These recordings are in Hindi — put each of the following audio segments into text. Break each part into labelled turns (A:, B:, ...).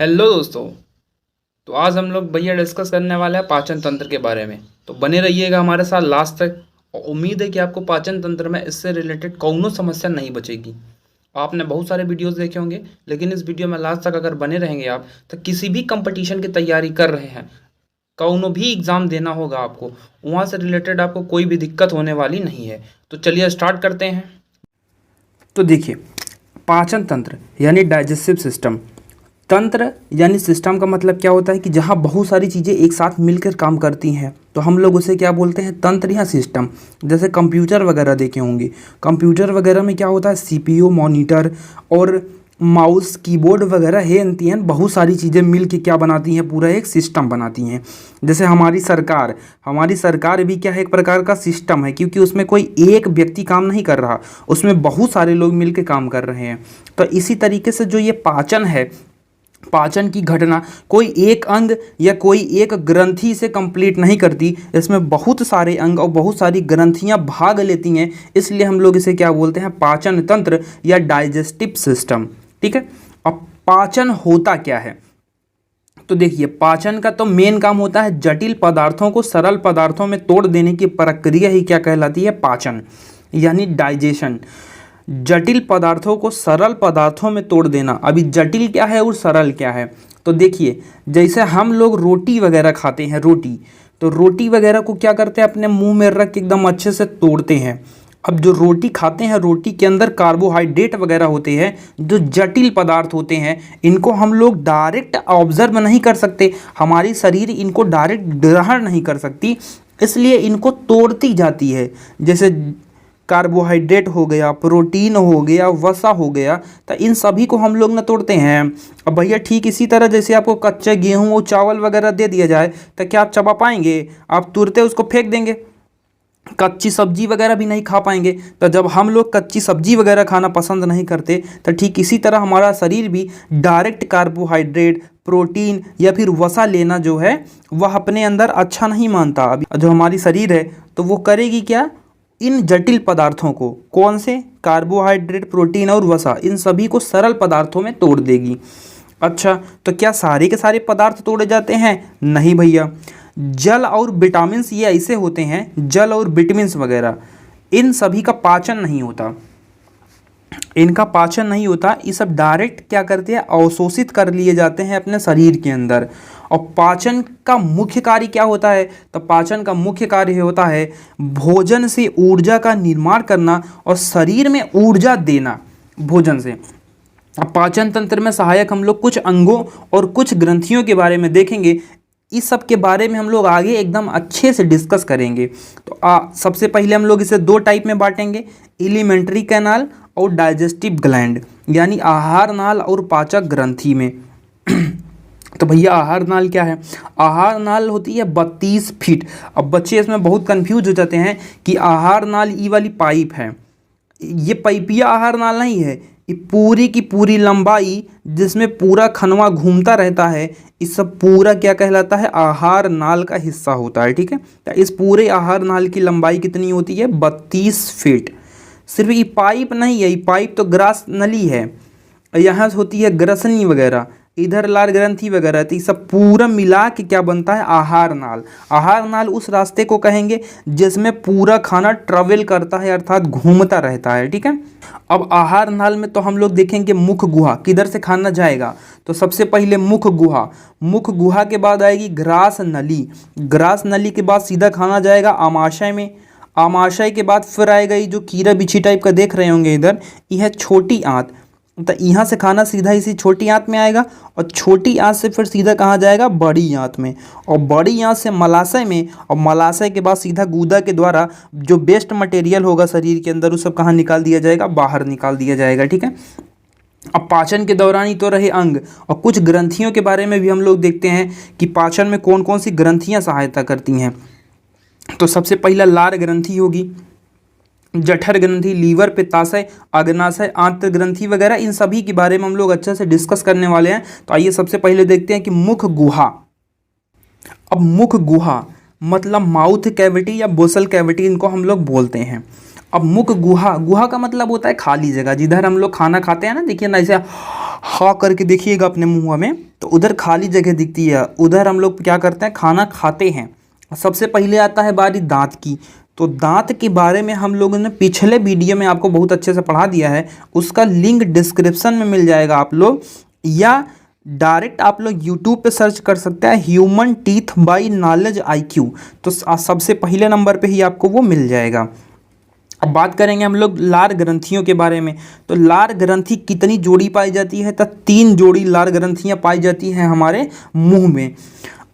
A: हेलो दोस्तों। तो आज हम लोग भैया डिस्कस करने वाले हैं पाचन तंत्र के बारे में। तो बने रहिएगा हमारे साथ लास्ट तक और उम्मीद है कि आपको पाचन तंत्र में इससे रिलेटेड कोनो समस्या नहीं बचेगी। आपने बहुत सारे वीडियोस देखे होंगे, लेकिन इस वीडियो में लास्ट तक अगर बने रहेंगे आप, तो किसी भी कंपटीशन की तैयारी कर रहे हैं, कौनो भी एग्ज़ाम देना होगा आपको, वहाँ से रिलेटेड आपको कोई भी दिक्कत होने वाली नहीं है। तो चलिए स्टार्ट करते हैं। तो देखिए, पाचन तंत्र यानी डाइजेस्टिव सिस्टम। तंत्र यानी सिस्टम का मतलब क्या होता है कि जहाँ बहुत सारी चीज़ें एक साथ मिलकर काम करती हैं, तो हम लोग उसे क्या बोलते हैं, तंत्र या सिस्टम। जैसे कंप्यूटर वगैरह देखे होंगे, कंप्यूटर वगैरह में क्या होता है, सीपीयू, मॉनिटर और माउस, कीबोर्ड वगैरह हैं, बहुत सारी चीज़ें मिल के क्या बनाती हैं, पूरा एक सिस्टम बनाती हैं। जैसे हमारी सरकार भी क्या है, एक प्रकार का सिस्टम है, क्योंकि उसमें कोई एक व्यक्ति काम नहीं कर रहा, उसमें बहुत सारे लोग मिल के काम कर रहे हैं। तो इसी तरीके से जो ये पाचन है, पाचन की घटना कोई एक अंग या कोई एक ग्रंथि से कंप्लीट नहीं करती, इसमें बहुत सारे अंग और बहुत सारी ग्रंथियां भाग लेती हैं। इसलिए हम लोग इसे क्या बोलते हैं, पाचन तंत्र या डाइजेस्टिव सिस्टम। ठीक है। अब पाचन होता क्या है, तो देखिए, पाचन का तो मेन काम होता है जटिल पदार्थों को सरल पदार्थों में तोड़ देने की प्रक्रिया ही क्या कहलाती है, पाचन यानी डाइजेशन। जटिल पदार्थों को सरल पदार्थों में तोड़ देना। अभी जटिल क्या है और सरल क्या है, तो देखिए, जैसे हम लोग रोटी वगैरह खाते हैं, तो रोटी वगैरह को क्या करते हैं, अपने मुंह में रख के एकदम अच्छे से तोड़ते हैं। अब जो रोटी खाते हैं, रोटी के अंदर कार्बोहाइड्रेट वगैरह होते हैं, जो जटिल पदार्थ होते हैं, इनको हम लोग डायरेक्ट ऑब्जर्व नहीं कर सकते, हमारी शरीर इनको डायरेक्ट ग्रहण नहीं कर सकती, इसलिए इनको तोड़ती जाती है। जैसे कार्बोहाइड्रेट हो गया, प्रोटीन हो गया, वसा हो गया, तो इन सभी को हम लोग न तोड़ते हैं। अब भैया ठीक इसी तरह जैसे आपको कच्चे गेहूं और चावल वगैरह दे दिया जाए, तो क्या आप चबा पाएंगे? आप तुरते उसको फेंक देंगे। कच्ची सब्जी वगैरह भी नहीं खा पाएंगे। तो जब हम लोग कच्ची सब्जी वगैरह खाना पसंद नहीं करते, तो ठीक इसी तरह हमारा शरीर भी डायरेक्ट कार्बोहाइड्रेट, प्रोटीन या फिर वसा लेना जो है वह अपने अंदर अच्छा नहीं मानता। अभी जो हमारी शरीर है, तो वो करेगी क्या, इन जटिल पदार्थों को, कौन से, कार्बोहाइड्रेट, प्रोटीन और वसा, इन सभी को सरल पदार्थों में तोड़ देगी। अच्छा, तो क्या सारे के सारे पदार्थ तोड़े जाते हैं? नहीं भैया। जल और विटामिन्स ये ऐसे होते हैं, जल और विटामिन्स वगैरह, इन सभी का पाचन नहीं होता, इनका पाचन नहीं होता। ये सब डायरेक्ट क्या करते हैं, अवशोषित कर लिए जाते हैं अपने शरीर के अंदर। और पाचन का मुख्य कार्य क्या होता है, तो पाचन का मुख्य कार्य होता है भोजन से ऊर्जा का निर्माण करना और शरीर में ऊर्जा देना भोजन से। अब पाचन तंत्र में सहायक हम लोग कुछ अंगों और कुछ ग्रंथियों के बारे में देखेंगे। इस सब के बारे में हम लोग आगे एकदम अच्छे से डिस्कस करेंगे। तो सबसे पहले हम लोग इसे दो टाइप में बांटेंगे, एलिमेंट्री कैनाल और डाइजेस्टिव ग्लैंड, यानी आहार नाल और पाचक ग्रंथि में। तो भैया आहार नाल क्या है? आहार नाल होती है 32 फीट। अब बच्चे इसमें बहुत कंफ्यूज हो जाते हैं कि आहार नाल ये वाली पाइप है, ये पाइपिया आहार नाल नहीं है, ये पूरी की पूरी लंबाई जिसमें पूरा खनवा घूमता रहता है, इस सब पूरा क्या कहलाता है, आहार नाल का हिस्सा होता है। ठीक है। तो इस पूरे आहार नाल की लंबाई कितनी होती है, 32 फीट। सिर्फ ये पाइप नहीं है, ये पाइप तो ग्रास नली है, यहाँ होती है ग्रसनी वगैरह, इधर लार ग्रंथि वगैरह, तो ये सब पूरा मिला के क्या बनता है, आहार नाल। आहार नाल उस रास्ते को कहेंगे जिसमें पूरा खाना ट्रेवल करता है, अर्थात घूमता रहता है। ठीक है। अब आहार नाल में तो हम लोग देखेंगे मुख गुहा, किधर से खाना जाएगा, तो सबसे पहले मुख गुहा, मुख गुहा के बाद आएगी ग्रास नली, ग्रास नली के बाद सीधा खाना जाएगा आमाशय में, आमाशय के बाद फिर आएगा ये जो कीड़ा बिच्छी टाइप का देख रहे होंगे इधर, यह छोटी आंत, तो यहाँ से खाना सीधा इसी छोटी आंत में आएगा, और छोटी आंत से फिर सीधा कहाँ जाएगा, बड़ी आंत में, और बड़ी आंत से मलाशय में, और मलाशय के बाद सीधा गूदा के द्वारा जो वेस्ट मटेरियल होगा शरीर के अंदर, वो सब कहाँ निकाल दिया जाएगा, बाहर निकाल दिया जाएगा। ठीक है। अब पाचन के दौरान ही तो रहे अंग, और कुछ ग्रंथियों के बारे में भी हम लोग देखते हैं कि पाचन में कौन कौन सी ग्रंथियाँ सहायता करती हैं। तो सबसे पहला लार ग्रंथि होगी, जठर ग्रंथि, लीवर, पित्ताशय, अग्नाशय, आंत्र ग्रंथि वगैरह, इन सभी के बारे में हम लोग अच्छे से डिस्कस करने वाले हैं। तो आइए सबसे पहले देखते हैं कि मुख गुहा। अब मुख गुहा मतलब माउथ कैविटी या बोसल कैविटी इनको हम लोग बोलते हैं। अब मुख गुहा, गुहा का मतलब होता है खाली जगह, जिधर हम लोग खाना खाते हैं ना, देखिए ना ऐसे हा करके देखिएगा अपने मुंह में, तो उधर खाली जगह दिखती है, उधर हम लोग क्या करते हैं, खाना खाते हैं। सबसे पहले आता है बारी दांत की। तो दांत के बारे में हम लोगों ने पिछले वीडियो में आपको बहुत अच्छे से पढ़ा दिया है, उसका लिंक डिस्क्रिप्शन में मिल जाएगा आप लोग, या डायरेक्ट आप लोग यूट्यूब पे सर्च कर सकते हैं human teeth by knowledge IQ, तो सबसे पहले नंबर पे ही आपको वो मिल जाएगा। अब बात करेंगे हम लोग लार ग्रंथियों के बारे में। तो लार ग्रंथि कितनी जोड़ी पाई जाती है, तो 3 जोड़ी लार ग्रंथियाँ पाई जाती हैं हमारे मुंह में।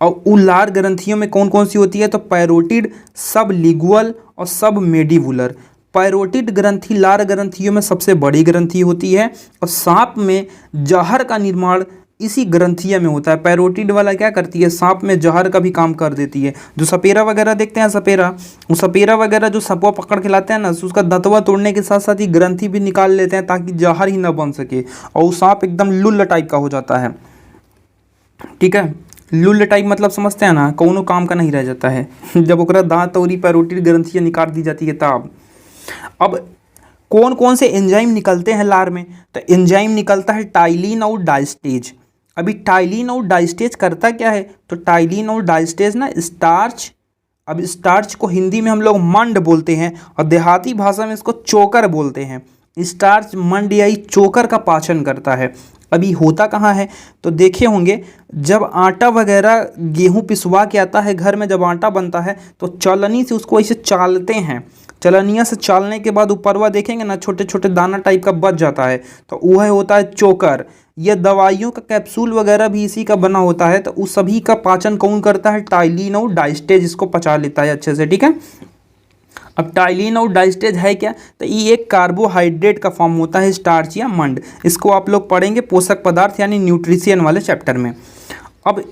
A: और उन लार ग्रंथियों में कौन कौन सी होती है, तो पैरोटिड, सब लिगुअल और सब मेडिबुलर। पैरोटिड ग्रंथि लार ग्रंथियों में सबसे बड़ी ग्रंथि होती है, और सांप में जहर का निर्माण इसी ग्रंथिया में होता है। पैरोटिड वाला क्या करती है, सांप में जहर का भी काम कर देती है। जो सपेरा वगैरह देखते हैं, सपेरा, वो सपेरा वगैरह जो सपवा पकड़ के लाते हैं ना, तो उसका दंतवा तोड़ने के साथ साथ ही ग्रंथि भी निकाल लेते हैं ताकि जहर ही ना बन सके, और वो सांप एकदम लुल्ल टाइप का हो जाता है। ठीक है, लुल्ल टाइप मतलब समझते हैं ना, कौनो काम का नहीं रह जाता है जब ओकरा दांत और पैरोटिड ग्रंथियाँ निकाल दी जाती है तब। अब कौन कौन से एंजाइम निकलते हैं लार में, तो एंजाइम निकलता है टाइलिन और डायस्टेज। अभी टाइलिन और डायस्टेज करता क्या है, तो टाइलिन और डायस्टेज ना स्टार्च, अब स्टार्च को हिंदी में हम लोग मंड बोलते हैं, और देहाती भाषा में इसको चोकर बोलते हैं। स्टार्च मंड या चोकर का पाचन करता है। अभी होता कहाँ है, तो देखे होंगे जब आटा वगैरह गेहूँ पिसवा के आता है घर में, जब आटा बनता है तो चलनी से उसको ऐसे चालते हैं, चलनिया से चालने के बाद ऊपरवा देखेंगे ना छोटे छोटे दाना टाइप का बच जाता है, तो वह होता है चोकर। यह दवाइयों का कैप्सूल वगैरह भी इसी का बना होता है, तो उस सभी का पाचन कौन करता है, टाइलिन और डायस्टेज इसको पचा लेता है अच्छे से। ठीक है, अब टाइलिन और डायस्टेज है क्या, तो ये एक कार्बोहाइड्रेट का फॉर्म होता है, स्टार्च या मंड। इसको आप लोग पढ़ेंगे पोषक पदार्थ यानी न्यूट्रिशन वाले चैप्टर में। अब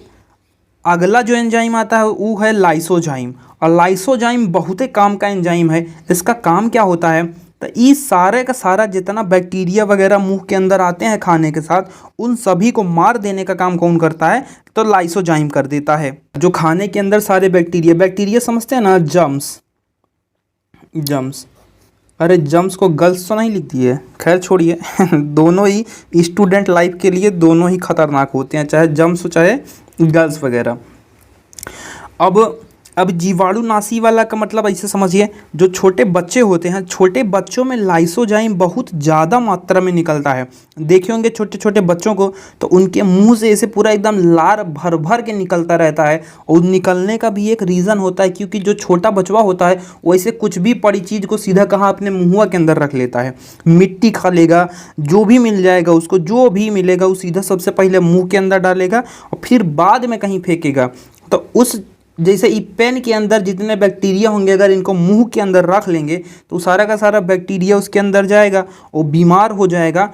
A: अगला जो एंजाइम आता है वो है लाइसोजाइम, और लाइसोजाइम बहुत ही काम का एंजाइम है। इसका काम क्या होता है, तो ये सारे का सारा जितना बैक्टीरिया वगैरह मुंह के अंदर आते हैं खाने के साथ, उन सभी को मार देने का काम कौन करता है, तो लाइसोजाइम कर देता है। जो खाने के अंदर सारे बैक्टीरिया, बैक्टीरिया समझते हैं ना, जम्स, जम्स, अरे जम्स को गर्ल्स तो नहीं लिखती है, खैर छोड़िए दोनों ही स्टूडेंट लाइफ के लिए दोनों ही खतरनाक होते हैं, चाहे जम्स हो चाहे गर्ल्स वगैरह। अब जीवाणुनाशी वाला का मतलब ऐसे समझिए, जो छोटे बच्चे होते हैं, छोटे बच्चों में लाइसोजाइम बहुत ज़्यादा मात्रा में निकलता है। देखे होंगे छोटे छोटे बच्चों को, तो उनके मुंह से ऐसे पूरा एकदम लार भर भर के निकलता रहता है, और निकलने का भी एक रीज़न होता है, क्योंकि जो छोटा बचवा होता है वैसे कुछ भी पड़ी चीज़ को सीधा कहाँ अपने मुँह के अंदर रख लेता है। मिट्टी खा लेगा, जो भी मिल जाएगा उसको, जो भी मिलेगा वो सीधा सबसे पहले मुँह के अंदर डालेगा और फिर बाद में कहीं फेंकेगा। तो उस जैसे ई पेन के अंदर जितने बैक्टीरिया होंगे, अगर इनको मुंह के अंदर रख लेंगे तो सारा का सारा बैक्टीरिया उसके अंदर जाएगा, वो बीमार हो जाएगा,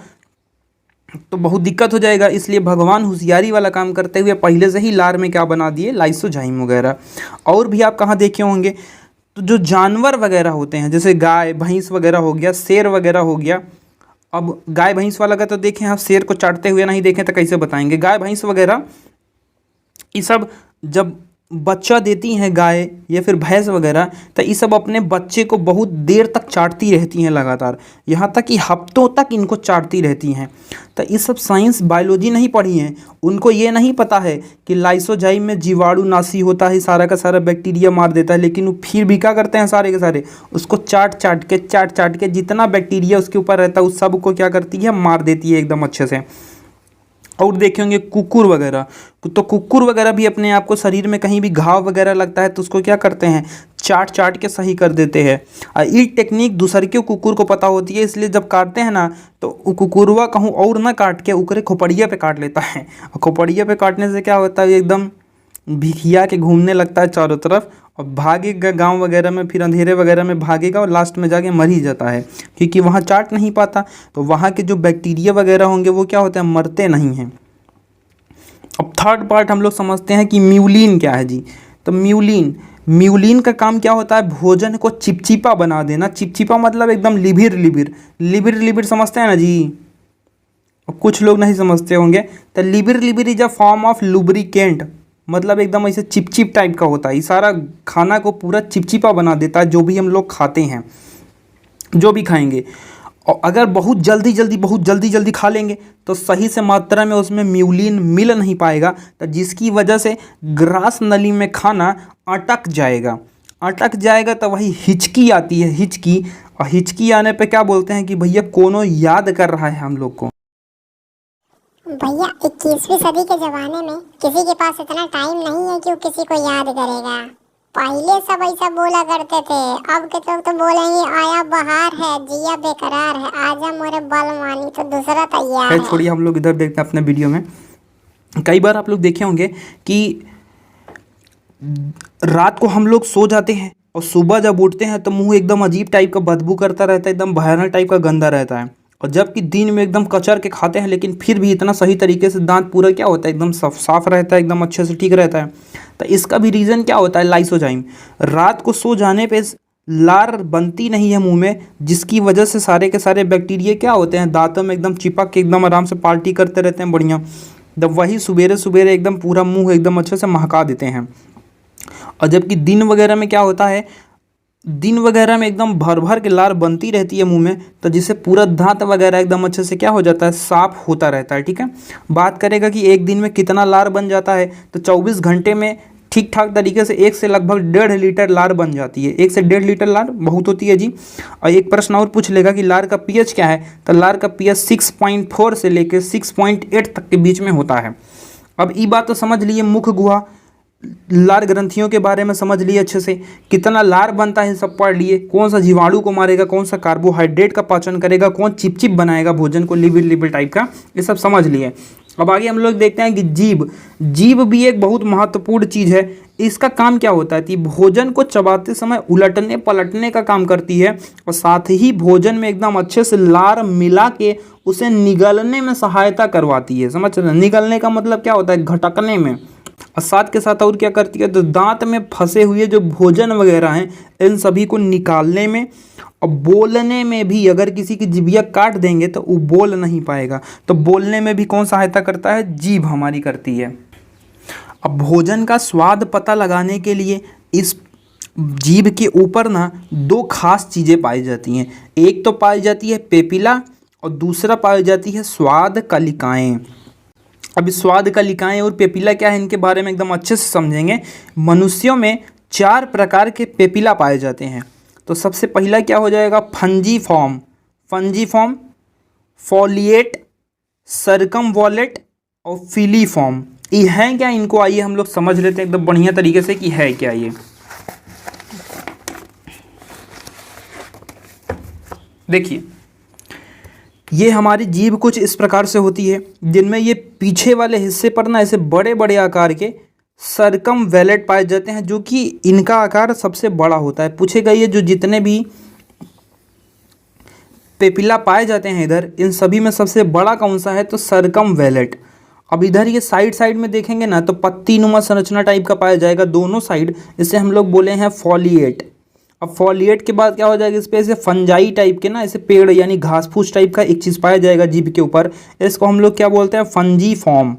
A: तो बहुत दिक्कत हो जाएगा। इसलिए भगवान होशियारी वाला काम करते हुए पहले से ही लार में क्या बना दिए, लाइसोजाइम वगैरह। और भी आप कहाँ देखे होंगे, तो जो जानवर वगैरह होते हैं, जैसे गाय भैंस वगैरह हो गया, शेर वगैरह हो गया। अब गाय भैंस वाला का तो देखें आप, शेर को चाटते हुए नहीं देखें तो कैसे बताएंगे। गाय भैंस वगैरह ये सब जब बच्चा देती हैं गाय या फिर भैंस वगैरह, तो ये सब अपने बच्चे को बहुत देर तक चाटती रहती हैं लगातार, यहाँ तक कि हफ्तों तक इनको चाटती रहती हैं। तो ये सब साइंस बायोलॉजी नहीं पढ़ी हैं, उनको ये नहीं पता है कि लाइसोजाइम में जीवाणुनाशी होता है, सारा का सारा बैक्टीरिया मार देता है, लेकिन वो फिर भी क्या करते हैं, सारे के सारे उसको चाट चाट के जितना बैक्टीरिया उसके ऊपर रहता है उस सब को क्या करती है, मार देती है एकदम अच्छे से। और देखे होंगे कुकुर वगैरह, तो कुकुर वगैरह भी अपने आप को शरीर में कहीं भी घाव वगैरह लगता है तो उसको क्या करते हैं, चाट के सही कर देते हैं। और ये टेक्निक दूसरे के कुकुर को पता होती है, इसलिए जब काटते हैं ना तो कुकुरवा कहूँ और ना काट के उकरे खोपड़िया पे काट लेता है, और खोपड़िया पे काटने से क्या होता है, एकदम भिखिया के घूमने लगता है चारों तरफ और भागेगा गांव वगैरह में, फिर अंधेरे वगैरह में भागेगा और लास्ट में जाके मर ही जाता है, क्योंकि वहाँ चाट नहीं पाता। तो वहाँ के जो बैक्टीरिया वगैरह होंगे वो क्या होते हैं, मरते नहीं हैं। अब थर्ड पार्ट हम लोग समझते हैं कि म्यूलिन क्या है जी। तो म्यूलिन का काम क्या होता है, भोजन को चिपचिपा बना देना। चिपचिपा मतलब एकदम लिबिर समझते हैं ना जी, कुछ लोग नहीं समझते होंगे। तो लिबिर is a form of lubricant, मतलब एकदम ऐसे चिपचिप टाइप का होता है, ये सारा खाना को पूरा चिपचिपा बना देता है जो भी हम लोग खाते हैं। जो भी खाएंगे। और अगर बहुत जल्दी खा लेंगे तो सही से मात्रा में उसमें म्यूलिन मिल नहीं पाएगा, तो जिसकी वजह से ग्रास नली में खाना अटक जाएगा तो वही हिचकी आती है, हिचकी। और हिचकी आने पे क्या बोलते हैं कि भैया कोनो याद कर रहा है हम लोग को।
B: भैया 21वीं सदी के जमाने में किसी के पास इतना टाइम नहीं है कि वो किसी को याद करेगा। पहले सब ऐसा बोला करते थे, अब के लोग तो बोलेंगे आया बहार है, जिया बेकरार है, आजा मोरे बल मानी, तो दूसरा तैयार है।
A: छोड़िए, हम लोग इधर देखते हैं अपने वीडियो में। कई बार आप लोग देखे होंगे कि रात को हम लोग सो जाते हैं और सुबह जब उठते हैं तो मुंह एकदम अजीब टाइप का बदबू करता रहता है, एकदम भयानक टाइप का गंदा रहता है। और जबकि दिन में एकदम कचर के खाते हैं, लेकिन फिर भी इतना सही तरीके से दांत पूरा क्या होता है, एकदम साफ रहता है, एकदम अच्छे से ठीक रहता है। तो इसका भी रीज़न क्या होता है, लाइसोजाइम। रात को सो जाने पे लार बनती नहीं है मुंह में, जिसकी वजह से सारे के सारे बैक्टीरिया क्या होते हैं, दांतों में एकदम चिपक के एकदम आराम से पार्टी करते रहते हैं बढ़िया। जब वही सुबेरे सुबेरे एकदम पूरा मुंह एकदम अच्छे से महका देते हैं। और जबकि दिन वगैरह में क्या होता है, दिन वगैरह में एकदम भर भर के लार बनती रहती है मुंह में, तो जिससे पूरा दांत वगैरह एकदम अच्छे से क्या हो जाता है, साफ होता रहता है। ठीक है, बात करेगा कि एक दिन में कितना लार बन जाता है, तो 24 घंटे में ठीक ठाक तरीके से 1 से लगभग 1.5 लीटर लार बन जाती है। 1 से 1.5 लीटर लार बहुत होती है जी। और एक प्रश्न और पूछ लेगा कि लार का पीएच क्या है, तो लार का पीएच 6.4 से लेकर 6.8 तक के बीच में होता है। अब ये बात तो समझ लिए, मुख गुहा लार ग्रंथियों के बारे में समझ लिए अच्छे से, कितना लार बनता है सब पढ़ लिए, कौन सा जीवाणु को मारेगा, कौन सा कार्बोहाइड्रेट का पाचन करेगा, कौन चिपचिप बनाएगा भोजन को, लिबिड टाइप का, ये सब समझ लिए। अब आगे हम लोग देखते हैं कि जीभ भी एक बहुत महत्वपूर्ण चीज़ है। इसका काम क्या होता है कि भोजन को चबाते समय उलटने पलटने का काम करती है, और साथ ही भोजन में एकदम अच्छे से लार मिला के उसे निगलने में सहायता करवाती है। समझ रहे हैं, निगलने का मतलब क्या होता है, घटकने में। और साथ के साथ और क्या करती है, तो दांत में फंसे हुए जो भोजन वगैरह हैं, इन सभी को निकालने में और बोलने में भी। अगर किसी की जिभिया काट देंगे तो वो बोल नहीं पाएगा, तो बोलने में भी कौन सहायता करता है, जीभ हमारी करती है। अब भोजन का स्वाद पता लगाने के लिए इस जीभ के ऊपर ना 2 खास चीज़ें पाई जाती हैं। एक तो पाई जाती है पेपिला और दूसरा पाई जाती है स्वाद कलिकाएँ। अब स्वाद कलिकाएँ और पेपिला क्या है, इनके बारे में एकदम अच्छे से समझेंगे। मनुष्यों में 4 प्रकार के पेपिला पाए जाते हैं। तो सबसे पहला क्या हो जाएगा, फंजीफॉर्म, फोलिएट, सरकमवॉलेट और फिलीफॉर्म। ये है क्या, इनको आइए हम लोग समझ लेते हैं एकदम बढ़िया तरीके से कि है क्या ये। देखिए, ये हमारी जीभ कुछ इस प्रकार से होती है, जिनमें ये पीछे वाले हिस्से पर ना ऐसे बड़े बड़े आकार के सरकमवैलेट पाए जाते हैं, जो कि इनका आकार सबसे बड़ा होता है। पूछेगा ये जो जितने भी पेपिला पाए जाते हैं इधर, इन सभी में सबसे बड़ा कौन सा है, तो सरकमवैलेट। अब इधर ये साइड में देखेंगे ना, तो पत्ती नुमा संरचना टाइप का पाया जाएगा दोनों साइड, इसे हम लोग बोले हैं फॉलिएट। अब फॉलिएट के बाद क्या हो जाएगा, इस पे ऐसे फंजाई टाइप के ना, ऐसे पेड़ यानी घास फूस टाइप का एक चीज़ पाया जाएगा जीभ के ऊपर, इसको हम लोग क्या बोलते हैं, फंजीफॉर्म।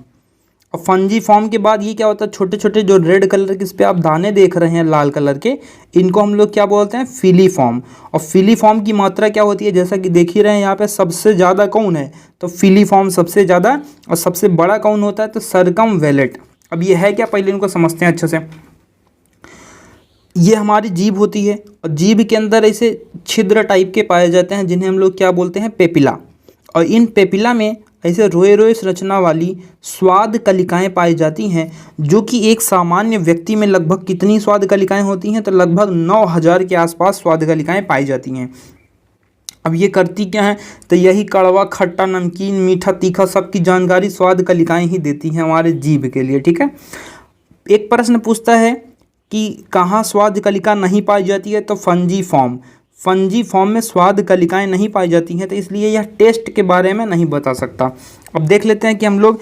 A: और फंजीफॉर्म के बाद ये क्या होता है, छोटे छोटे जो रेड कलर के इस पे आप दाने देख रहे हैं लाल कलर के, इनको हम लोग क्या बोलते हैं, फिलीफॉर्म। और फिलीफॉर्म की मात्रा क्या होती है, जैसा कि देख ही रहे हैं यहाँ पे, सबसे ज़्यादा कौन है, तो फिलीफॉर्म सबसे ज़्यादा, और सबसे बड़ा कौन होता है, तो सरकमवैलेट। अब ये है क्या, पहले इनको समझते हैं अच्छे से। ये हमारी जीभ होती है, और जीभ के अंदर ऐसे छिद्र टाइप के पाए जाते हैं, जिन्हें हम लोग क्या बोलते हैं, पेपिला। और इन पेपिला में ऐसे रोए रोए संरचना वाली स्वाद कलिकाएं पाई जाती हैं, जो कि एक सामान्य व्यक्ति में लगभग कितनी स्वाद कलिकाएं होती हैं, तो लगभग 9000 के आसपास स्वाद कलिकाएं पाई जाती हैं। अब ये करती क्या हैं, तो यही कड़वा खट्टा नमकीन मीठा तीखा सब की जानकारी स्वाद कलिकाएं ही देती हैं हमारे जीभ के लिए। ठीक है, एक प्रश्न पूछता है कि कहाँ स्वाद कलिका नहीं पाई जाती है, तो फंजीफॉर्म में स्वाद कलिकाएं नहीं पाई जाती हैं, तो इसलिए यह टेस्ट के बारे में नहीं बता सकता। अब देख लेते हैं कि हम लोग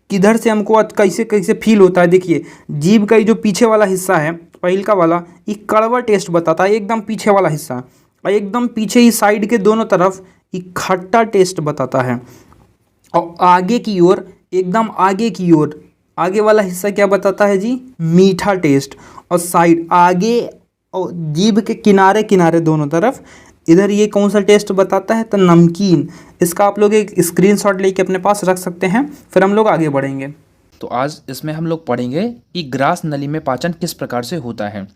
A: किधर से हमको कैसे कैसे फील होता है। देखिए, जीभ का जो पीछे वाला हिस्सा है, पहिलका वाला, ये कड़वा टेस्ट बताता है, एकदम पीछे वाला हिस्सा, और एकदम पीछे ही साइड के दोनों तरफ ये खट्टा टेस्ट बताता है। और आगे की ओर, एकदम आगे की ओर, आगे वाला हिस्सा क्या बताता है जी, मीठा टेस्ट। और साइड आगे और जीभ के किनारे किनारे दोनों तरफ इधर ये कौन सा टेस्ट बताता है, तो नमकीन। इसका आप लोग एक स्क्रीनशॉट लेके अपने पास रख सकते हैं, फिर हम लोग आगे बढ़ेंगे। तो आज इसमें हम लोग पढ़ेंगे कि ग्रास नली में पाचन किस प्रकार से होता है।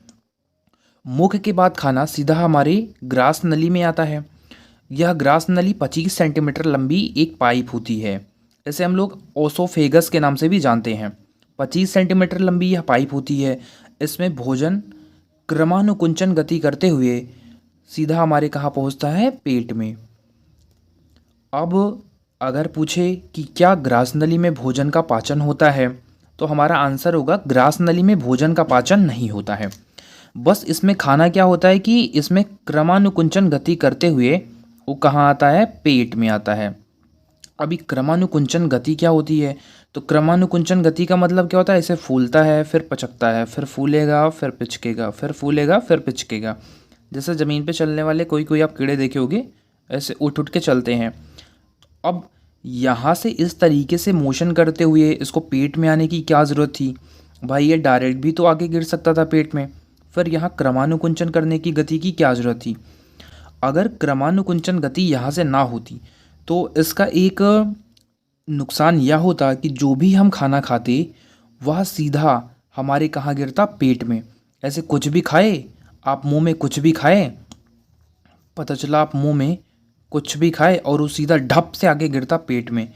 A: मुख के बाद खाना सीधा हमारी ग्रास नली में आता है। यह ग्रास नली 25 सेंटीमीटर लंबी एक पाइप होती है। इसे हम लोग ओसोफेगस के नाम से भी जानते हैं। 25 सेंटीमीटर लंबी यह पाइप होती है। इसमें भोजन क्रमानुकुंचन गति करते हुए सीधा हमारे कहाँ पहुँचता है, पेट में। अब अगर पूछे कि क्या ग्रास नली में भोजन का पाचन होता है, तो हमारा आंसर होगा ग्रास नली में भोजन का पाचन नहीं होता है। बस इसमें खाना क्या होता है कि इसमें क्रमानुकुंचन गति करते हुए वो कहाँ आता है, पेट में आता है। अभी क्रमानुकुंचन गति क्या होती है, तो क्रमानुकुंचन गति का मतलब क्या होता है, इसे फूलता है फिर पचकता है, फिर फूलेगा फिर पिचकेगा, फिर फूलेगा फिर पिचकेगा। जैसे ज़मीन पे चलने वाले कोई आप कीड़े देखे होंगे, ऐसे उठ उठ के चलते हैं। अब यहाँ से इस तरीके से मोशन करते हुए इसको पेट में आने की क्या ज़रूरत थी भाई, ये डायरेक्ट भी तो आगे गिर सकता था पेट में। फिर यहाँ क्रमानुकुंचन करने की गति की क्या ज़रूरत थी। अगर क्रमानुकुंचन गति यहाँ से ना होती तो इसका एक नुकसान यह होता कि जो भी हम खाना खाते वह सीधा हमारे कहाँ गिरता, पेट में। ऐसे कुछ भी खाए आप, मुंह में कुछ भी खाए, पता चला आप मुंह में कुछ भी खाए और वो सीधा ढप से आगे गिरता पेट में।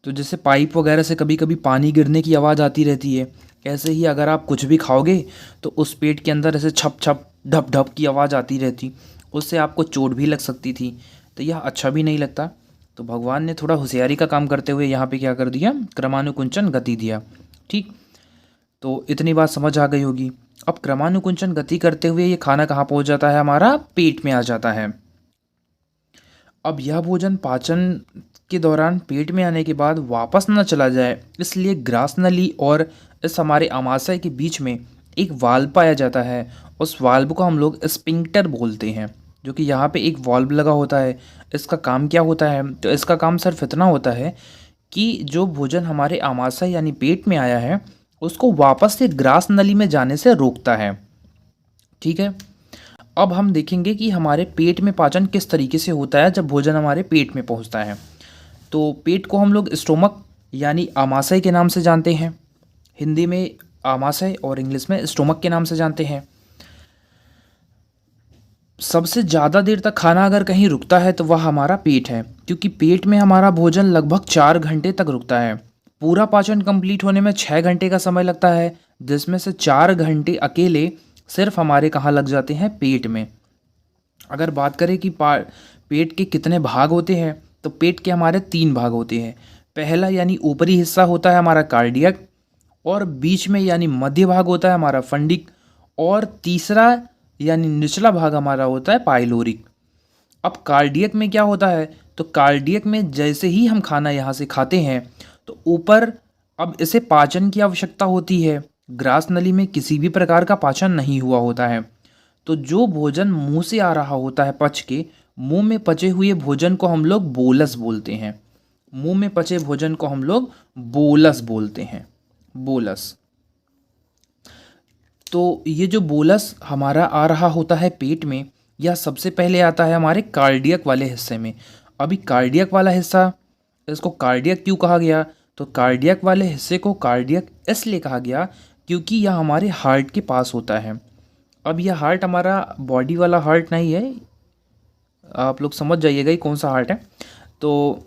A: तो जैसे पाइप वगैरह से कभी कभी पानी गिरने की आवाज़ आती रहती है, ऐसे ही अगर आप कुछ भी खाओगे तो उस पेट के अंदर ऐसे छप छप ढप ढप की आवाज़ आती रहती, उससे आपको चोट भी लग सकती थी। तो यह अच्छा भी नहीं लगता। तो भगवान ने थोड़ा होशियारी का काम करते हुए यहाँ पे क्या कर दिया, क्रमानुकुंचन गति दिया। ठीक, तो इतनी बात समझ आ गई होगी। अब क्रमानुकुंचन गति करते हुए ये खाना कहाँ पहुँच जाता है, हमारा पेट में आ जाता है। अब यह भोजन पाचन के दौरान पेट में आने के बाद वापस न चला जाए, इसलिए ग्रास नली और इस हमारे आमाशय के बीच में एक वाल्व पाया जाता है। उस वाल्व को हम लोग स्पिंक्टर बोलते हैं, जो कि यहाँ पे एक वाल्व लगा होता है। इसका काम क्या होता है, तो इसका काम सिर्फ इतना होता है कि जो भोजन हमारे आमाशय यानी पेट में आया है उसको वापस से ग्रास नली में जाने से रोकता है। ठीक है, अब हम देखेंगे कि हमारे पेट में पाचन किस तरीके से होता है जब भोजन हमारे पेट में पहुंचता है। तो पेट को हम लोग स्टोमक यानी आमाशय के नाम से जानते हैं। हिंदी में आमाशय और इंग्लिश में स्टोमक के नाम से जानते हैं। सबसे ज़्यादा देर तक खाना अगर कहीं रुकता है तो वह हमारा पेट है, क्योंकि पेट में हमारा भोजन लगभग 4 घंटे तक रुकता है। पूरा पाचन कंप्लीट होने में 6 घंटे का समय लगता है, जिसमें से 4 घंटे अकेले सिर्फ हमारे कहाँ लग जाते हैं, पेट में। अगर बात करें कि पेट के कितने भाग होते हैं, तो पेट के हमारे 3 भाग होते हैं। पहला यानी ऊपरी हिस्सा होता है हमारा कार्डियक, और बीच में यानी मध्य भाग होता है हमारा फंडिक, और तीसरा यानी निचला भाग हमारा होता है पाइलोरिक। अब कार्डियक में क्या होता है, तो कार्डियक में जैसे ही हम खाना यहाँ से खाते हैं तो ऊपर अब इसे पाचन की आवश्यकता होती है। ग्रास नली में किसी भी प्रकार का पाचन नहीं हुआ होता है, तो जो भोजन मुंह से आ रहा होता है पच के, मुंह में पचे हुए भोजन को हम लोग बोलस बोलते हैं। मुंह में पचे भोजन को हम लोग बोलस बोलते हैं, बोलस। तो ये जो बोलस हमारा आ रहा होता है पेट में, यह सबसे पहले आता है हमारे कार्डियक वाले हिस्से में। अभी कार्डियक वाला हिस्सा, इसको कार्डियक क्यों कहा गया, तो कार्डियक वाले हिस्से को कार्डियक इसलिए कहा गया क्योंकि यह हमारे हार्ट के पास होता है। अब यह हार्ट हमारा बॉडी वाला हार्ट नहीं है, आप लोग समझ जाइएगा ये कौन सा हार्ट है। तो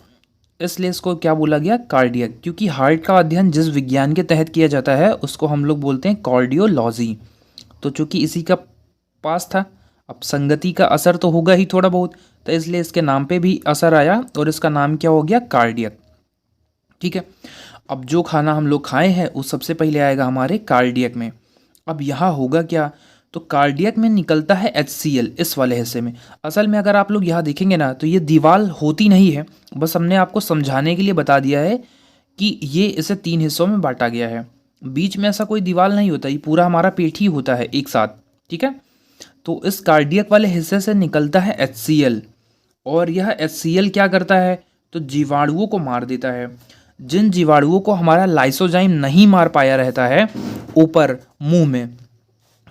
A: इसलिए इसको क्या बोला गया, कार्डियक, क्योंकि हार्ट का अध्ययन जिस विज्ञान के तहत किया जाता है उसको हम लोग बोलते हैं कार्डियोलॉजी। तो चूँकि इसी का पास था, अब संगति का असर तो होगा ही थोड़ा बहुत, तो इसलिए इसके नाम पे भी असर आया और इसका नाम क्या हो गया, कार्डियक। ठीक है, अब जो खाना हम लोग खाए हैं वो सबसे पहले आएगा हमारे कार्डियक में। अब यहाँ होगा क्या, तो कार्डियक में निकलता है HCl इस वाले हिस्से में। असल में अगर आप लोग यहाँ देखेंगे ना तो ये दीवार होती नहीं है, बस हमने आपको समझाने के लिए बता दिया है कि ये इसे 3 हिस्सों में बांटा गया है। बीच में ऐसा कोई दीवार नहीं होता, ये पूरा हमारा पेट ही होता है एक साथ। ठीक है, तो इस कार्डियक वाले हिस्से से निकलता है HCl, और यह HCl क्या करता है, तो जीवाणुओं को मार देता है। जिन जीवाणुओं को हमारा लाइसोजाइम नहीं मार पाया रहता है ऊपर मुंह में,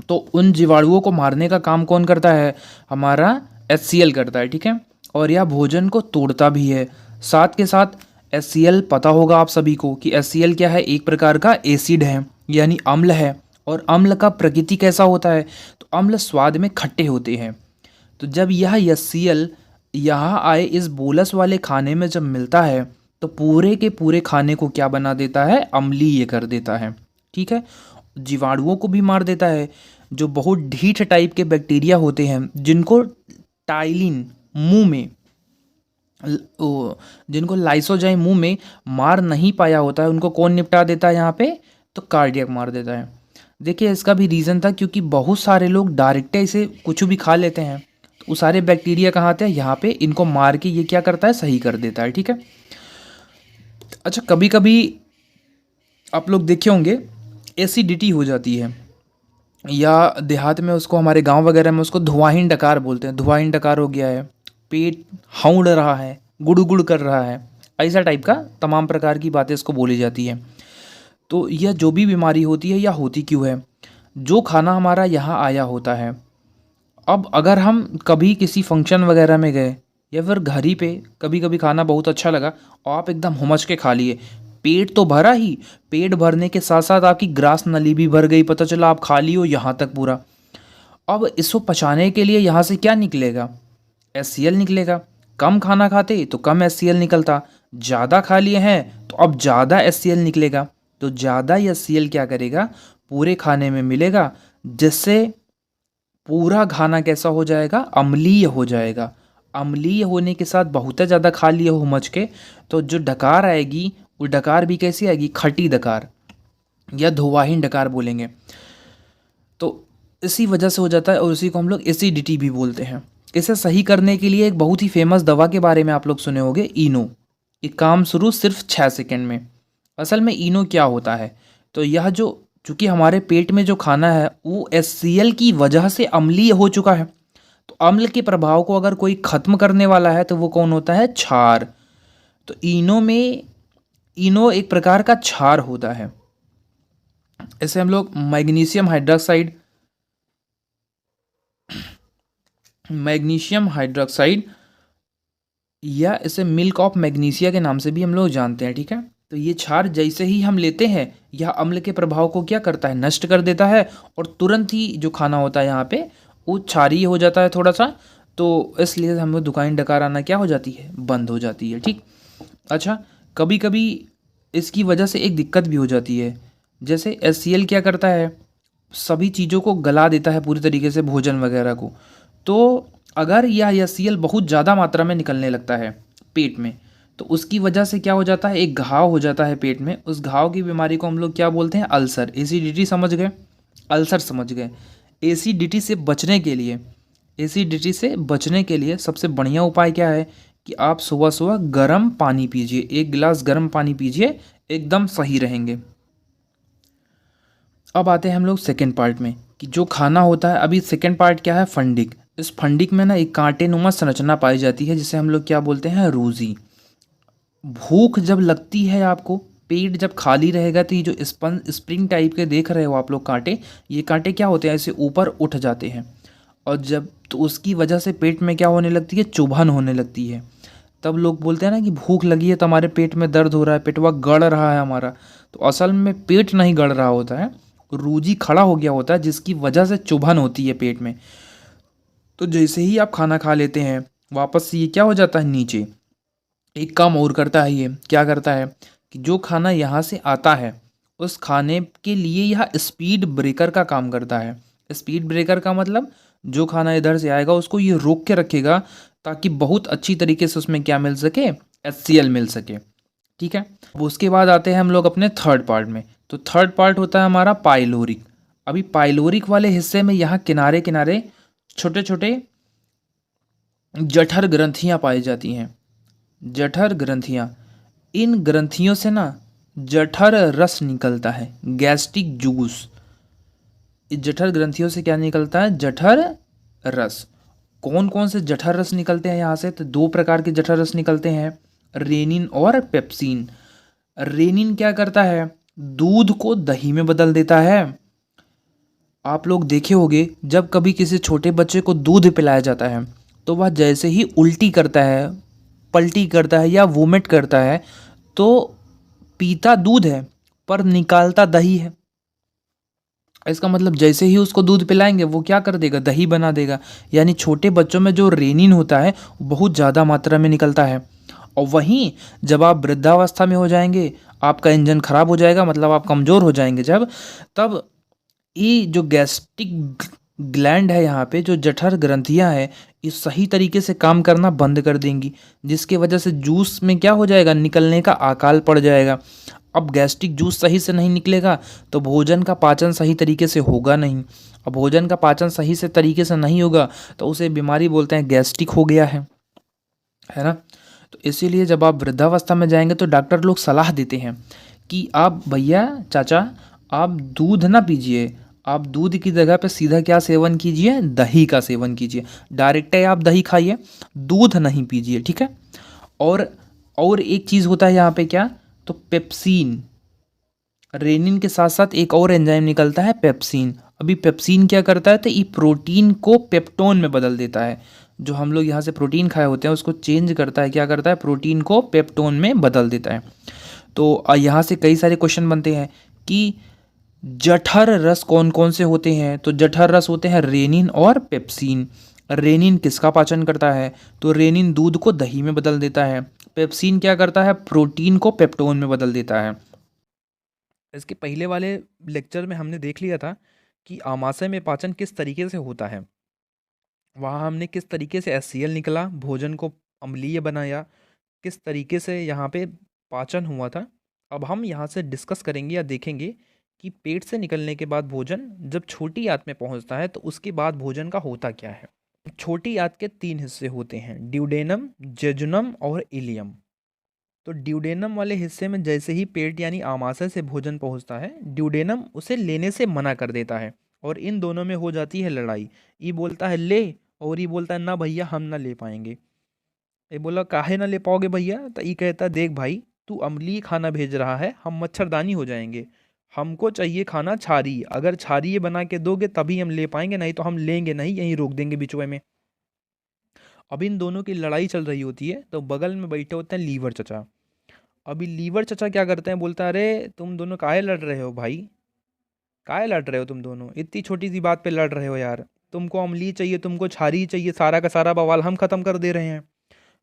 A: तो उन जीवाणुओं को मारने का काम कौन करता है, हमारा HCl करता है, ठीक है। और यह भोजन को तोड़ता भी है। साथ के साथ HCl पता होगा आप सभी को कि HCl क्या है, एक प्रकार का एसिड है, यानी अम्ल है। और अम्ल का प्रकृति कैसा होता है, तो अम्ल स्वाद में खट्टे होते हैं। तो जब यह HCl यहाँ आए इस बोलस वाले खाने में जब मिलता है तो पूरे के पूरे खाने को क्या बना देता है, अम्लीय कर देता है, ठीक है। जीवाणुओं को भी मार देता है। जो बहुत ढीठ टाइप के बैक्टीरिया होते हैं जिनको टाइलिन मुंह में जिनको लाइसोजाइम मुंह में मार नहीं पाया होता है, उनको कौन निपटा देता है यहाँ पे, तो कार्डियक मार देता है। देखिए इसका भी रीज़न था क्योंकि बहुत सारे लोग डायरेक्ट इसे कुछ भी खा लेते हैं, तो वो सारे बैक्टीरिया कहाँ आते हैं, यहाँ पे इनको मार के ये क्या करता है, सही कर देता है, ठीक है। अच्छा, कभी कभी आप लोग देखे होंगे एसिडिटी हो जाती है, या देहात में उसको, हमारे गांव वगैरह में उसको धुआंहीन डकार बोलते हैं। धुआंहीन डकार हो गया है, पेट हौंड रहा है, गुड़ कर रहा है, ऐसा टाइप का तमाम प्रकार की बातें इसको बोली जाती है। तो यह जो भी बीमारी होती है, यह होती क्यों है, जो खाना हमारा यहाँ आया होता है। अब अगर हम कभी किसी फंक्शन वगैरह में गए या फिर घर ही पे कभी कभी खाना बहुत अच्छा लगा और आप एकदम हुमच के खा लिए, पेट तो भरा ही, पेट भरने के साथ साथ आपकी ग्रास नली भी भर गई, पता चला आप खा लियो यहाँ तक पूरा। अब इसको पचाने के लिए यहाँ से क्या निकलेगा, HCl निकलेगा। कम खाना खाते तो कम HCl निकलता, ज़्यादा खा लिए हैं तो अब ज़्यादा HCl निकलेगा। तो ज़्यादा HCl क्या करेगा, पूरे खाने में मिलेगा, जिससे पूरा खाना कैसा हो जाएगा, अम्लीय हो जाएगा। अम्लीय होने के साथ बहुत ज़्यादा खा लिए हो मच के, तो जो डकार आएगी वो डकार भी कैसी आएगी, खट्टी डकार या धुआंहीन डकार बोलेंगे। तो इसी वजह से हो जाता है और इसी को हम लोग एसिडिटी भी बोलते हैं। इसे सही करने के लिए एक बहुत ही फेमस दवा के बारे में आप लोग सुने होंगे, इनो। ये काम शुरू सिर्फ 6 सेकंड में। असल में इनो क्या होता है, तो यह जो चूँकि हमारे पेट में जो खाना है वो HCl की वजह से अम्लीय हो चुका है, तो अम्ल के प्रभाव को अगर कोई ख़त्म करने वाला है तो वो कौन होता है, क्षार। तो इनो एक प्रकार का क्षार होता है। इसे हम लोग मैग्नीशियम हाइड्रोक्साइड या इसे मिल्क ऑफ मैग्नीशिया के नाम से भी हम लोग जानते हैं, ठीक है। तो ये क्षार जैसे ही हम लेते हैं, यह अम्ल के प्रभाव को क्या करता है, नष्ट कर देता है, और तुरंत ही जो खाना होता है यहाँ पे वो क्षारीय हो जाता है थोड़ा सा। तो इसलिए हम लोग दुकान डकार आना क्या हो जाती है, बंद हो जाती है, ठीक। अच्छा, कभी कभी इसकी वजह से एक दिक्कत भी हो जाती है, जैसे HCl क्या करता है, सभी चीज़ों को गला देता है पूरी तरीके से, भोजन वगैरह को। तो अगर यह HCl बहुत ज़्यादा मात्रा में निकलने लगता है पेट में, तो उसकी वजह से क्या हो जाता है, एक घाव हो जाता है पेट में। उस घाव की बीमारी को हम लोग क्या बोलते हैं, अल्सर। एसिडिटी समझ गए, अल्सर समझ गए। एसिडिटी से बचने के लिए सबसे बढ़िया उपाय क्या है कि आप सुबह सुबह गर्म पानी पीजिए, 1 गिलास गर्म पानी पीजिए, एकदम सही रहेंगे। अब आते हैं हम लोग सेकेंड पार्ट में कि जो खाना होता है। अभी सेकेंड पार्ट क्या है, फंडिक। इस फंडिक में ना एक कांटेनुमा संरचना पाई जाती है जिसे हम लोग क्या बोलते हैं, रूजी। भूख जब लगती है आपको, पेट जब खाली रहेगा, तो ये जो स्प्रिंग टाइप के देख रहे हो आप लोग कांटे, ये कांटे क्या होते हैं, ऐसे ऊपर उठ जाते हैं। और जब तो उसकी वजह से पेट में क्या होने लगती है, चुभन होने लगती है। तब लोग बोलते हैं ना कि भूख लगी है तो हमारे पेट में दर्द हो रहा है, पेटवा गड़ रहा है हमारा। तो असल में पेट नहीं गड़ रहा होता है, रूजी खड़ा हो गया होता है, जिसकी वजह से चुभन होती है पेट में। तो जैसे ही आप खाना खा लेते हैं, वापस से ये क्या हो जाता है, नीचे। एक काम और करता है, ये क्या करता है कि जो खाना यहाँ से आता है उस खाने के लिए यह स्पीड ब्रेकर का काम करता है। स्पीड ब्रेकर का मतलब जो खाना इधर से आएगा उसको ये रोक के रखेगा, ताकि बहुत अच्छी तरीके से उसमें क्या मिल सके, HCl मिल सके, ठीक है। अब उसके बाद आते हैं हम लोग अपने थर्ड पार्ट में। तो थर्ड पार्ट होता है हमारा पाइलोरिक। अभी पाइलोरिक वाले हिस्से में यहाँ किनारे किनारे छोटे छोटे जठर ग्रंथियाँ पाई जाती हैं। जठर ग्रंथियाँ, इन ग्रंथियों से ना जठर रस निकलता है, गैस्ट्रिक जूस। इस जठर ग्रंथियों से क्या निकलता है, जठर रस। कौन कौन से जठर रस निकलते हैं यहाँ से, तो 2 प्रकार के जठर रस निकलते हैं, रेनिन और पेप्सिन। रेनिन क्या करता है, दूध को दही में बदल देता है। आप लोग देखे होंगे जब कभी किसी छोटे बच्चे को दूध पिलाया जाता है तो वह जैसे ही उल्टी करता है, पलटी करता है या वोमिट करता है, तो पीता दूध है पर निकालता दही है। इसका मतलब जैसे ही उसको दूध पिलाएंगे वो क्या कर देगा, दही बना देगा। यानी छोटे बच्चों में जो रेनिन होता है वो बहुत ज़्यादा मात्रा में निकलता है। और वहीं जब आप वृद्धावस्था में हो जाएंगे, आपका इंजन खराब हो जाएगा, मतलब आप कमज़ोर हो जाएंगे जब, तब ये जो गैस्ट्रिक ग्लैंड है, यहाँ पे जो जठर ग्रंथियाँ हैं, ये सही तरीके से काम करना बंद कर देंगी, जिसकी वजह से जूस में क्या हो जाएगा, निकलने का अकाल पड़ जाएगा। अब गैस्ट्रिक जूस सही से नहीं निकलेगा तो भोजन का पाचन सही तरीके से होगा नहीं। अब भोजन का पाचन सही से तरीके से नहीं होगा तो उसे बीमारी बोलते हैं, गैस्ट्रिक हो गया है ना। तो इसीलिए जब आप वृद्धावस्था में जाएंगे तो डॉक्टर लोग सलाह देते हैं कि आप भैया चाचा, आप दूध ना पीजिए, आप दूध की जगह पे सीधा क्या सेवन कीजिए, दही का सेवन कीजिए। डायरेक्ट आप दही खाइए, दूध नहीं पीजिए, ठीक है। और और एक चीज़ होता है यहाँ पे क्या, तो पेप्सिन, रेनिन के साथ साथ एक और एंजाइम निकलता है पेप्सिन। अभी पेप्सिन क्या करता है, तो ये प्रोटीन को पेप्टोन में बदल देता है। जो हम लोग यहाँ से प्रोटीन खाए होते हैं उसको चेंज करता है, क्या करता है, प्रोटीन को पेप्टोन में बदल देता है। तो यहाँ से कई सारे क्वेश्चन बनते हैं कि जठर रस कौन कौन से होते हैं, तो जठर रस होते हैं रेनिन और पेप्सिन। रेनिन किसका पाचन करता है, तो रेनिन दूध को दही में बदल देता है। पेप्सिन क्या करता है, प्रोटीन को पेप्टोन में बदल देता है। इसके पहले वाले लेक्चर में हमने देख लिया था कि आमाशय में पाचन किस तरीके से होता है। वहाँ हमने किस तरीके से HCl निकला, भोजन को अम्लीय बनाया, किस तरीके से यहाँ पे पाचन हुआ था। अब हम यहाँ से डिस्कस करेंगे या देखेंगे कि पेट से निकलने के बाद भोजन जब छोटी आंत में पहुँचता है तो उसके बाद भोजन का होता क्या है। छोटी आंत के 3 हिस्से होते हैं, ड्यूडेनम, जेजुनम और इलियम। तो ड्यूडेनम वाले हिस्से में जैसे ही पेट यानी आमाशय से भोजन पहुंचता है, ड्यूडेनम उसे लेने से मना कर देता है और इन दोनों में हो जाती है लड़ाई। ये बोलता है ले, और ये बोलता है ना भैया हम ना ले पाएंगे। ये बोला काहे ना ले पाओगे भैया, तो ये कहता देख भाई तू अम्लीय खाना भेज रहा है, हम मच्छरदानी हो जाएंगे, हमको चाहिए खाना छारी, अगर छारी ये बना के दोगे तभी हम ले पाएंगे, नहीं तो हम लेंगे नहीं, यहीं रोक देंगे बिचुए में। अब इन दोनों की लड़ाई चल रही होती है तो बगल में बैठे होते हैं लीवर चचा। अभी लीवर चचा क्या करते हैं, बोलता है अरे तुम दोनों काहे लड़ रहे हो भाई, काहे लड़ रहे हो तुम दोनों, इतनी छोटी सी बात पे लड़ रहे हो यार, तुमको अम्ली चाहिए, तुमको छारी चाहिए, सारा का सारा बवाल हम खत्म कर दे रहे हैं।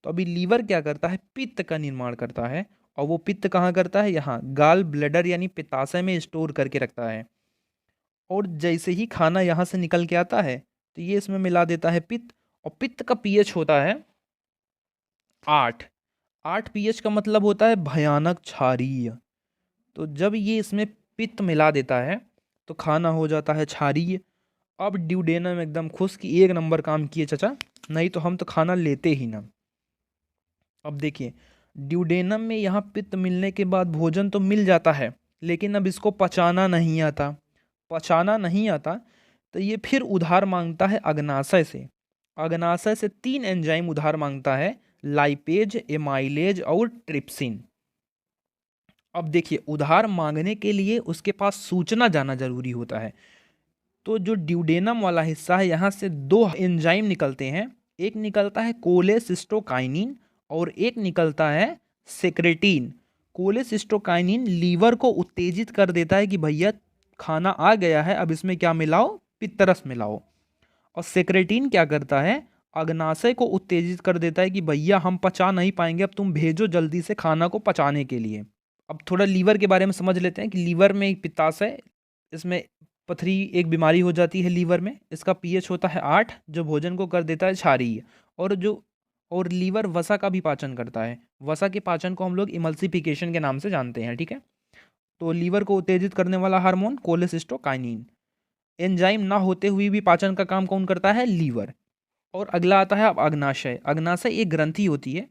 A: तो अभी लीवर क्या करता है, पित्त का निर्माण करता है, और वो पित्त कहाँ करता है, यहाँ गाल ब्लैडर यानी पित्ताशय में स्टोर करके रखता है। और जैसे ही खाना यहाँ से निकल के आता है तो ये इसमें मिला देता है पित्त, और पित्त का पीएच होता है 8। 8 पीएच का मतलब होता है भयानक क्षारीय। तो जब ये इसमें पित्त मिला देता है तो खाना हो जाता है क्षारीय। अब ड्यूडेनम एकदम खुश कि एक नंबर काम किए चचा, नहीं तो हम तो खाना लेते ही ना। अब देखिए ड्यूडेनम में यहाँ पित्त मिलने के बाद भोजन तो मिल जाता है, लेकिन अब इसको पचाना नहीं आता। पचाना नहीं आता तो ये फिर उधार मांगता है अग्नाशय से। अग्नाशय से 3 एंजाइम उधार मांगता है, लाइपेज, एमाइलेज और ट्रिप्सिन। अब देखिए उधार मांगने के लिए उसके पास सूचना जाना जरूरी होता है। तो जो ड्यूडेनम वाला हिस्सा है यहाँ से 2 एंजाइम निकलते हैं, एक निकलता है कोलेसिस्टोकाइनिन और एक निकलता है सेक्रेटिन। कोलेसिस्टोकाइनिन लीवर को उत्तेजित कर देता है कि भैया खाना आ गया है, अब इसमें क्या मिलाओ, पित्तरस मिलाओ। और सेक्रेटिन क्या करता है, अग्नाशय को उत्तेजित कर देता है कि भैया हम पचा नहीं पाएंगे, अब तुम भेजो जल्दी से खाना को पचाने के लिए। अब थोड़ा लीवर के बारे में समझ लेते हैं कि लीवर में एक पित्ताशय, इसमें पथरी एक बीमारी हो जाती है लीवर में, इसका पीएच होता है 8 जो भोजन को कर देता है क्षारीय। और लीवर वसा का भी पाचन करता है, वसा के पाचन को हम लोग इमल्सिफिकेशन के नाम से जानते हैं, ठीक है। तो लीवर को उत्तेजित करने वाला हार्मोन कोलेसिस्टोकाइनिन। एंजाइम ना होते हुए भी पाचन का काम कौन करता है, लीवर। और अगला आता है अब अग्नाशय। अग्नाशय एक ग्रंथि होती है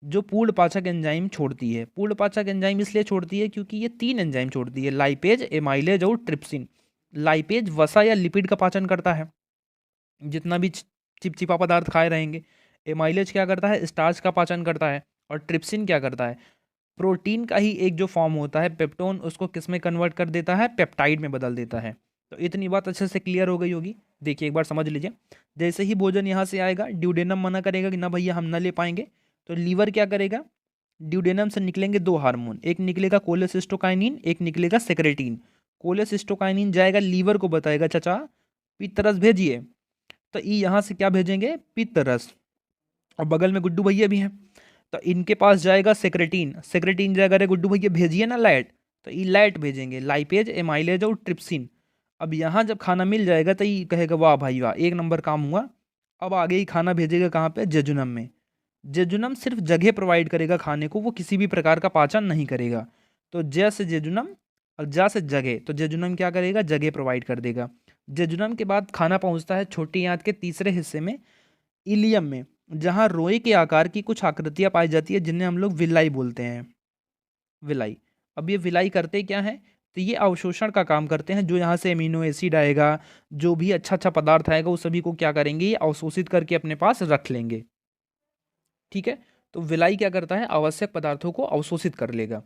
A: जो पूर्ण पाचक एंजाइम छोड़ती है। पूर्ण पाचक एंजाइम इसलिए छोड़ती है क्योंकि ये 3 एंजाइम छोड़ती है, लाइपेज, एमाइलेज और ट्रिप्सिन। लाइपेज वसा या लिपिड का पाचन करता है, जितना भी चिपचिपा पदार्थ खाए रहेंगे। एमाइलेज क्या करता है, स्टार्च का पाचन करता है। और ट्रिप्सिन क्या करता है, प्रोटीन का ही एक जो फॉर्म होता है पेप्टोन, उसको किस में कन्वर्ट कर देता है, पेप्टाइड में बदल देता है। तो इतनी बात अच्छे से क्लियर हो गई होगी। देखिए एक बार समझ लीजिए, जैसे ही भोजन यहाँ से आएगा, ड्यूडेनम मना करेगा कि ना भैया हम ना ले पाएंगे, तो लीवर क्या करेगा, ड्यूडेनम से निकलेंगे दो हार्मोन, एक निकलेगा कोलेसिस्टोकाइनिन, एक निकलेगा सेक्रेटिन। कोलेसिस्टोकाइनिन जाएगा लीवर को बताएगा चाचा पित्त रस भेजिए, तो ई यहाँ से क्या भेजेंगे, पित्त रस। और बगल में गुड्डू भैया भी हैं, तो इनके पास जाएगा सेक्रेटिन, सेक्रेटिन जाएगा अरे गुड्डू भैया भेजिए ना लैट, तो ई लैट भेजेंगे, लाइपेज एमाइलेज और ट्रिप्सिन। अब यहाँ जब खाना मिल जाएगा तो ये कहेगा वाह भाई वाह एक नंबर काम हुआ। अब आगे ही खाना भेजेगा कहाँ पे, जेजुनम में। जेजुनम सिर्फ जगह प्रोवाइड करेगा खाने को, वो किसी भी प्रकार का पाचन नहीं करेगा। तो ज से जेजुनम और जा से जगह, तो जेजुनम क्या करेगा, जगह प्रोवाइड कर देगा। जेजुनम के बाद खाना पहुंचता है छोटी आंत के तीसरे हिस्से में, इलियम में, जहां रोए के आकार की कुछ आकृतियां पाई जाती है जिन्हें हम लोग विलाई बोलते हैं, विलाई। अब ये विलाई करते क्या है, तो ये अवशोषण का काम करते हैं, जो यहाँ से एमिनो एसिड आएगा, जो भी अच्छा अच्छा पदार्थ आएगा उस सभी को क्या करेंगे, ये अवशोषित करके अपने पास रख लेंगे। ठीक है, तो विलाई क्या करता है, आवश्यक पदार्थों को अवशोषित कर लेगा।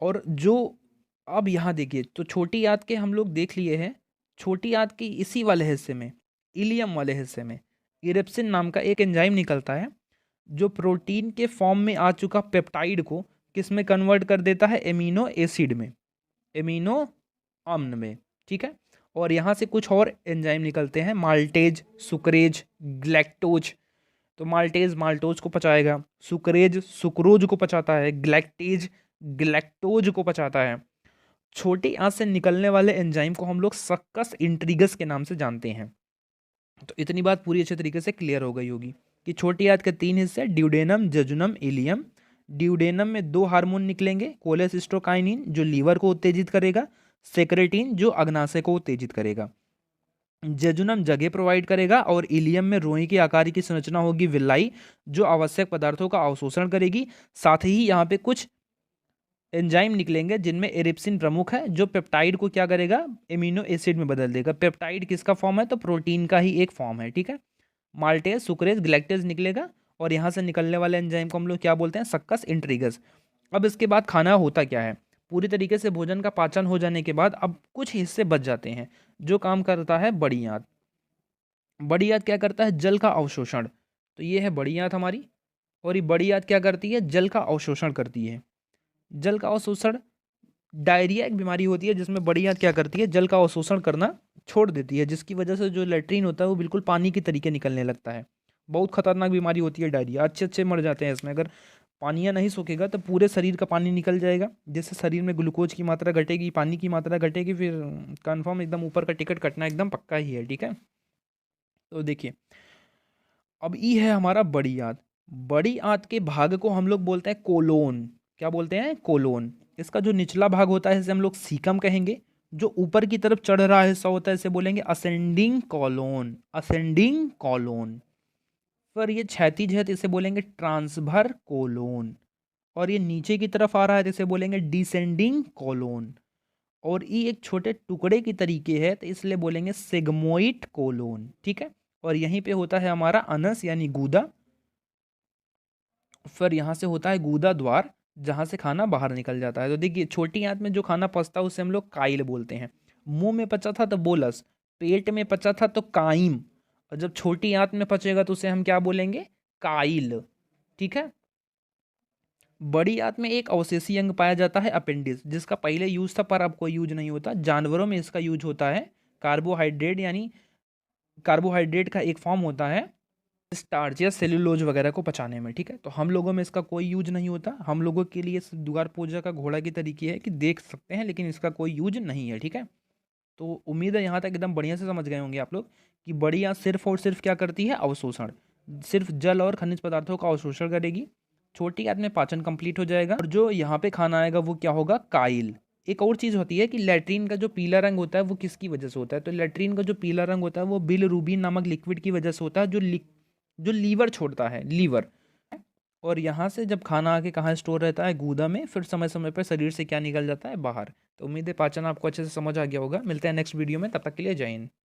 A: और जो अब यहाँ देखिए, तो छोटी आंत के हम लोग देख लिए हैं, छोटी आंत की इसी वाले हिस्से में, इलियम वाले हिस्से में इरेप्सिन नाम का एक एंजाइम निकलता है, जो प्रोटीन के फॉर्म में आ चुका पेप्टाइड को किस में कन्वर्ट कर देता है, एमिनो एसिड में, एमिनो अम्ल में। ठीक है, और यहाँ से कुछ और एंजाइम निकलते हैं, माल्टेज, सुक्रेज, ग्लैक्टोज। तो माल्टेज माल्टोज को पचाएगा, सुक्रेज सुक्रोज को पचाता है, ग्लैक्टेज ग्लैक्टोज को पचाता है। छोटी आंत से निकलने वाले एंजाइम को हम लोग सक्कस इंट्रीगस के नाम से जानते हैं। तो इतनी बात पूरी अच्छे तरीके से क्लियर हो गई होगी कि छोटी आंत के तीन हिस्से, ड्यूडेनम, जेजुनम, इलियम। ड्यूडेनम में दो हार्मोन निकलेंगे, कोलेसिस्टोकाइनिन जो लीवर को उत्तेजित करेगा, सेक्रेटिन जो अग्नाशय को उत्तेजित करेगा। जेजुनम जगह प्रोवाइड करेगा, और इलियम में रोई के आकार की संरचना होगी विलाई, जो आवश्यक पदार्थों का अवशोषण करेगी। साथ ही यहाँ पे कुछ एंजाइम निकलेंगे जिनमें एरिप्सिन प्रमुख है, जो पेप्टाइड को क्या करेगा, एमिनो एसिड में बदल देगा। पेप्टाइड किसका फॉर्म है, तो प्रोटीन का ही एक फॉर्म है। ठीक है, माल्टेज, सुक्रेज, ग्लैक्टेज निकलेगा, और यहाँ से निकलने वाले एंजाइम को हम लोग क्या बोलते हैं, सक्कस इंट्रीगस। अब इसके बाद खाना होता क्या है, पूरी तरीके से भोजन का पाचन हो जाने के बाद अब कुछ हिस्से बच जाते हैं, जो काम करता है बड़ी आंत। बड़ी आंत क्या करता है, जल का अवशोषण। तो ये है बड़ी आंत हमारी, और ये बड़ी आंत क्या करती है, जल का अवशोषण करती है। जल का अवशोषण, डायरिया एक बीमारी होती है जिसमें बड़ी आंत क्या करती है, जल का अवशोषण करना छोड़ देती है, जिसकी वजह से जो लेट्रिन होता है वो बिल्कुल पानी की तरीके निकलने लगता है। बहुत खतरनाक बीमारी होती है डायरिया, अच्छे अच्छे मर जाते हैं इसमें। अगर पानिया नहीं सूखेगा तो पूरे शरीर का पानी निकल जाएगा, जिससे शरीर में ग्लूकोज की मात्रा घटेगी, पानी की मात्रा घटेगी, फिर कंफर्म एकदम ऊपर का टिकट कटना एकदम पक्का ही है। ठीक है, तो देखिए अब ई है हमारा बड़ी आंत। बड़ी आंत के भाग को हम लोग बोलते हैं कोलोन। क्या बोलते हैं, कोलोन। इसका जो निचला भाग होता है इसे हम लोग सीकम कहेंगे, जो ऊपर की तरफ चढ़ रहा हिस्सा होता है इसे बोलेंगे असेंडिंग कॉलोन, असेंडिंग कॉलोन। पर ये क्षैतिज है तो इसे बोलेंगे ट्रांसभर कोलोन, और ये नीचे की तरफ आ रहा है तो इसे बोलेंगे डिसेंडिंग कोलोन, और ये एक छोटे टुकड़े की तरीके है तो इसलिए बोलेंगे सिग्मोइड कोलोन। ठीक है, और यहीं पे होता है हमारा अनस यानी गूदा, फिर यहाँ से होता है गूदा द्वार, जहाँ से खाना बाहर निकल जाता है। तो देखिए छोटी आंत में जो खाना पचता है उसे हम लोग काइल बोलते हैं। मुंह में पचा था तो बोलस, पेट में पचा था तो काइम, और जब छोटी आंत में पचेगा तो उसे हम क्या बोलेंगे, काइल। ठीक है, बड़ी आंत में एक अवशेषी अंग पाया जाता है अपेंडिक्स, जिसका पहले यूज था पर अब कोई यूज नहीं होता। जानवरों में इसका यूज होता है कार्बोहाइड्रेट, यानी कार्बोहाइड्रेट का एक फॉर्म होता है स्टार्च या सेल्यूलोज वगैरह को पचाने में। ठीक है, तो हम लोगों में इसका कोई यूज नहीं होता, हम लोगों के लिए द्वार पूजा का घोड़ा की तरीके है कि देख सकते हैं, लेकिन इसका कोई यूज नहीं है। ठीक है, तो उम्मीद है यहाँ तक एकदम बढ़िया से समझ गए होंगे आप लोग कि बड़ी आंत सिर्फ और सिर्फ क्या करती है, अवशोषण, सिर्फ जल और खनिज पदार्थों का अवशोषण करेगी। छोटी आंत में पाचन कंप्लीट हो जाएगा, और जो यहाँ पे खाना आएगा वो क्या होगा, काइल। एक और चीज़ होती है कि लैट्रीन का जो पीला रंग होता है वो किसकी वजह से होता है, तो लैट्रीन का जो पीला रंग होता है वो बिलरुबिन नामक लिक्विड की वजह से होता है, जो लीवर छोड़ता है, लीवर। और यहाँ से जब खाना आके कहाँ स्टोर रहता है, गूदा में, फिर समय समय पर शरीर से क्या निकल जाता है, बाहर। तो उम्मीद है पाचन आपको अच्छे से समझ आ गया होगा। मिलते हैं नेक्स्ट वीडियो में, तब तक के लिए जय हिंद।